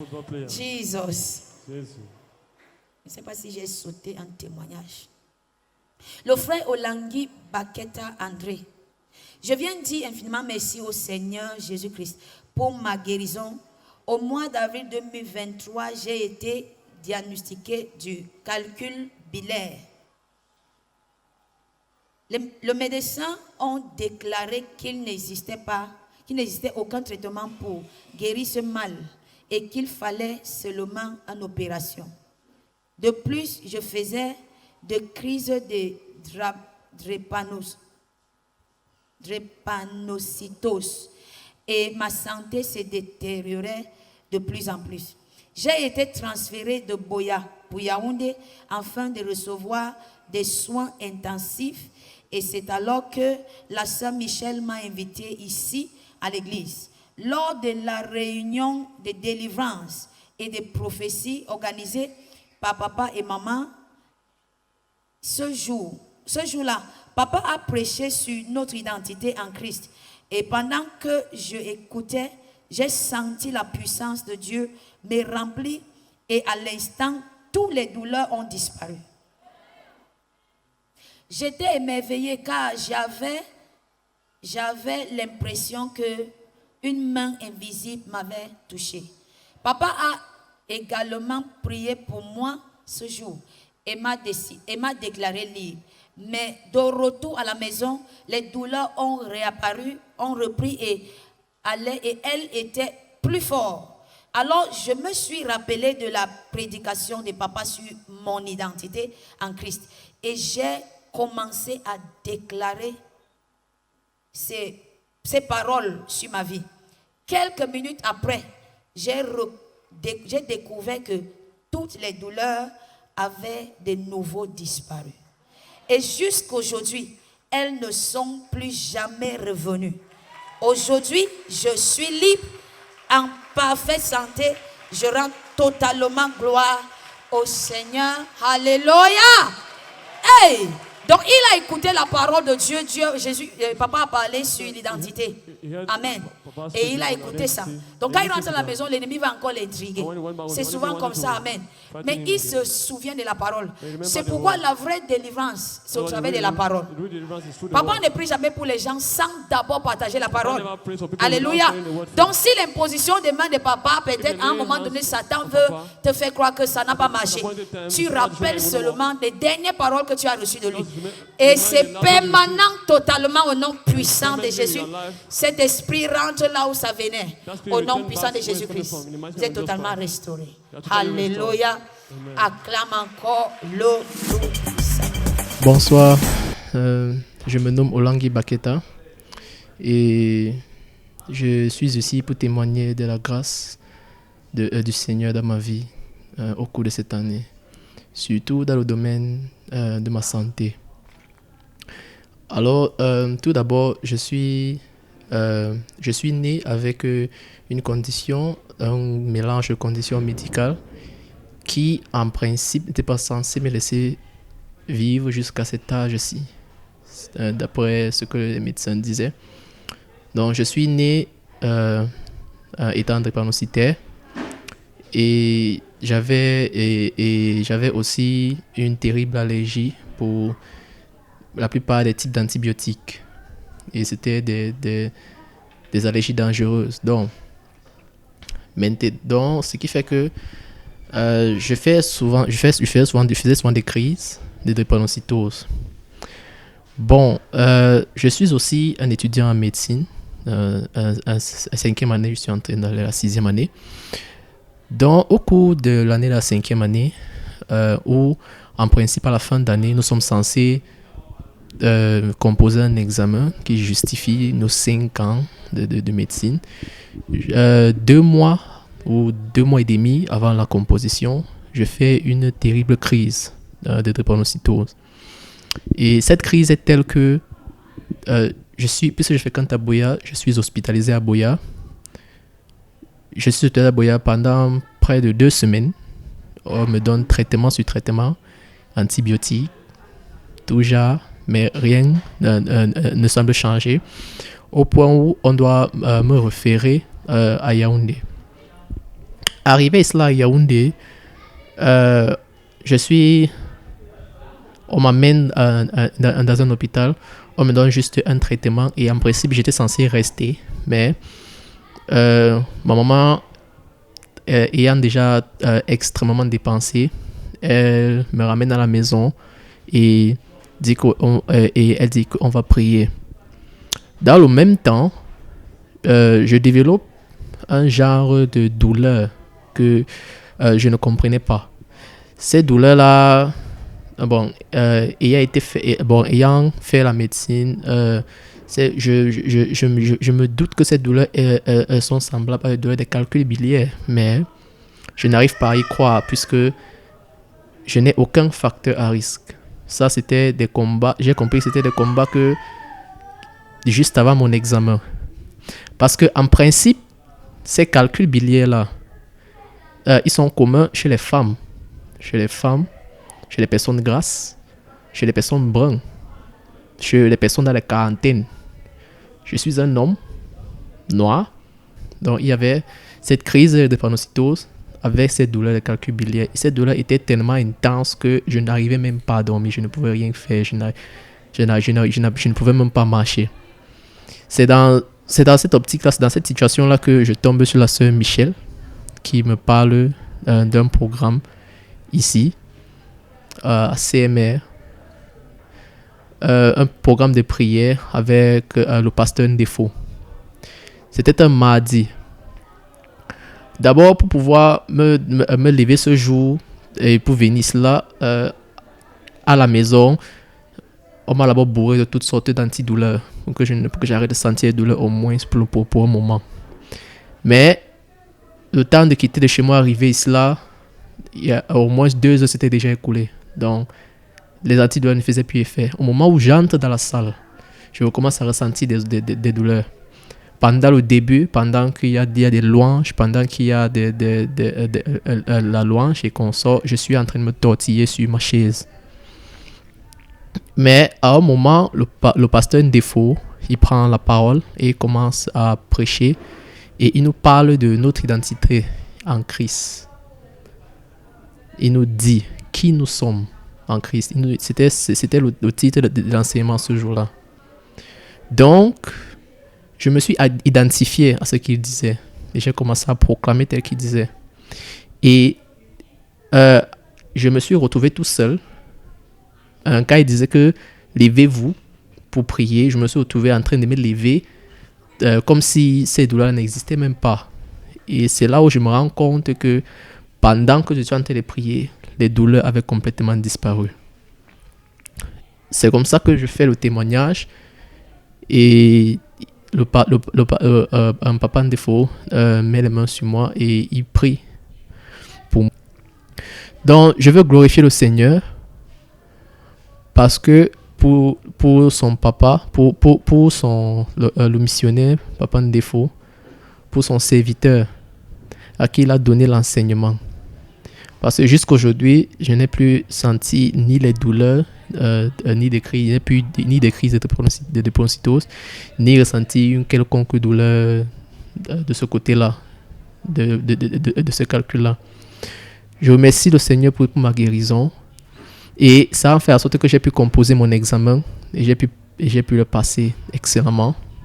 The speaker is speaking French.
Jesus. Je ne sais pas si j'ai sauté un témoignage. Le frère Olangui Baketa André. Je viens dire infiniment merci au Seigneur Jésus-Christ pour ma guérison. Au mois d'avril 2023, j'ai été diagnostiqué du calcul biliaire. Le médecin ont déclaré qu'il n'existait aucun traitement pour guérir ce mal et qu'il fallait seulement une opération. De plus, je faisais des crises de drépanocytose et ma santé se détériorait de plus en plus. J'ai été transféré de Boya pour Yaoundé afin de recevoir des soins intensifs et c'est alors que la sœur Michel m'a invité ici à l'église. Lors de la réunion de délivrance et de prophéties organisée par papa et maman, ce jour-là, papa a prêché sur notre identité en Christ. Et pendant que je écoutais, j'ai senti la puissance de Dieu me remplir et à l'instant, toutes les douleurs ont disparu. J'étais émerveillée car j'avais l'impression que une main invisible m'avait touchée. Papa a également prié pour moi ce jour et m'a déclaré libre. Mais de retour à la maison, les douleurs ont réapparu, ont repris et elles étaient plus fortes. Alors je me suis rappelé de la prédication de papa sur mon identité en Christ et j'ai commencé à déclarer ces paroles sur ma vie. Quelques minutes après, j'ai découvert que toutes les douleurs avaient de nouveau disparu. Et jusqu'aujourd'hui, elles ne sont plus jamais revenues. Aujourd'hui, je suis libre, en parfaite santé. Je rends totalement gloire au Seigneur. Alléluia! Hey! Donc, il a écouté la parole de Dieu. Jésus, papa a parlé sur l'identité. Amen. Et il a écouté ça. Donc, quand il rentre à la maison, l'ennemi va encore l'intriguer. C'est souvent comme ça. Amen. Mais il se souvient de la parole. C'est pourquoi la vraie délivrance, c'est au travers de la parole. Papa ne prie jamais pour les gens sans d'abord partager la parole. Alléluia. Donc, si l'imposition des mains de papa, peut-être à un moment donné, Satan veut te faire croire que ça n'a pas marché. Tu rappelles seulement les dernières paroles que tu as reçues de lui. Et c'est permanent totalement au nom puissant de Jésus. Cet esprit rentre là où ça venait. Au nom puissant de Jésus-Christ. Vous êtes totalement restauré. Alléluia. Acclame encore le nom puissant. Bonsoir. Je me nomme Olangui Baketa. Et je suis ici pour témoigner de la grâce du Seigneur dans ma vie au cours de cette année. Surtout dans le domaine de ma santé. Alors, tout d'abord, je suis né avec une condition, un mélange de conditions médicales qui, en principe, n'était pas censé me laisser vivre jusqu'à cet âge-ci, d'après ce que les médecins disaient. Donc, je suis né étant drépanocytaire et j'avais aussi une terrible allergie pour la plupart des types d'antibiotiques. Et c'était des allergies dangereuses. Donc, ce qui fait que je faisais souvent des crises de drépanocytose. Bon, je suis aussi un étudiant en médecine. En 5e année, je suis entré dans la 6e année. Donc, au cours de l'année de la 5e année, où en principe à la fin d'année, nous sommes censés composer un examen qui justifie nos 5 ans de médecine. 2 mois ou 2 mois et demi avant la composition, je fais une terrible crise de drépanocytose. Et cette crise est telle que puisque je fréquente à Boya, je suis hospitalisé à Boya. Je suis hospitalisé à Boya pendant près de 2 semaines. On me donne traitement sur traitement, antibiotiques, tout genre, mais rien ne semble changer, au point où on doit me référer à Yaoundé. arrivé ici à Yaoundé, euh, on m'amène dans un hôpital, on me donne juste un traitement et en principe j'étais censé rester, mais ma maman ayant déjà extrêmement dépensé, elle me ramène à la maison et elle dit qu'on va prier. Dans le même temps, je développe un genre de douleur que je ne comprenais pas. Ces douleurs-là, ayant fait la médecine, je me doute que ces douleurs sont semblables à des douleurs des calculs biliaires, mais je n'arrive pas à y croire puisque je n'ai aucun facteur à risque. Ça, c'était des combats, j'ai compris que c'était des combats que juste avant mon examen. Parce qu'en principe, ces calculs biliaires-là, ils sont communs chez les femmes. Chez les personnes grasses, chez les personnes brunes, chez les personnes dans la quarantaine. Je suis un homme noir, donc il y avait cette crise de drépanocytose avec cette douleur de calcul biliaire. Et cette douleur était tellement intense que je n'arrivais même pas à dormir, je ne pouvais rien faire, je ne pouvais même pas marcher. C'est dans cette optique-là, c'est dans cette situation-là que je tombe sur la sœur Michel qui me parle d'un programme ici, à CMR, un programme de prière avec le pasteur Ndefo. C'était un mardi. D'abord, pour pouvoir me lever ce jour et pour venir là à la maison, on m'a d'abord bourré de toutes sortes d'antidouleurs pour que j'arrête de sentir la douleur au moins pour un moment. Mais le temps de quitter de chez moi, arriver ici là, il y a au moins 2 heures s'étaient déjà écoulées. Donc, les antidouleurs ne faisaient plus effet. Au moment où j'entre dans la salle, je commence à ressentir des douleurs. Pendant le début, pendant qu'il y a des louanges, pendant qu'il y a la louange et qu'on sort, je suis en train de me tortiller sur ma chaise. Mais à un moment, le pasteur Ndefo, il prend la parole et il commence à prêcher. Et il nous parle de notre identité en Christ. Il nous dit qui nous sommes en Christ. C'était le titre de l'enseignement ce jour-là. Donc, je me suis identifié à ce qu'il disait. Et j'ai commencé à proclamer tel qu'il disait. Et je me suis retrouvé tout seul. Quand il disait que levez-vous pour prier, je me suis retrouvé en train de me lever comme si ces douleurs n'existaient même pas. Et c'est là où je me rends compte que pendant que je suis en train de prier, les douleurs avaient complètement disparu. C'est comme ça que je fais le témoignage. Et un papa Ndefo met les mains sur moi et il prie pour moi. Donc, je veux glorifier le Seigneur parce que pour son papa, pour le missionnaire, papa Ndefo, pour son serviteur à qui il a donné l'enseignement. Parce que jusqu'aujourd'hui, je n'ai plus senti ni les douleurs, ni des crises, ni des crises de drépanocytose, ni ressenti une quelconque douleur de ce côté-là, de ce calcul-là. Je remercie le Seigneur pour ma guérison. Et ça a fait en sorte que j'ai pu composer mon examen et j'ai pu le passer excellemment.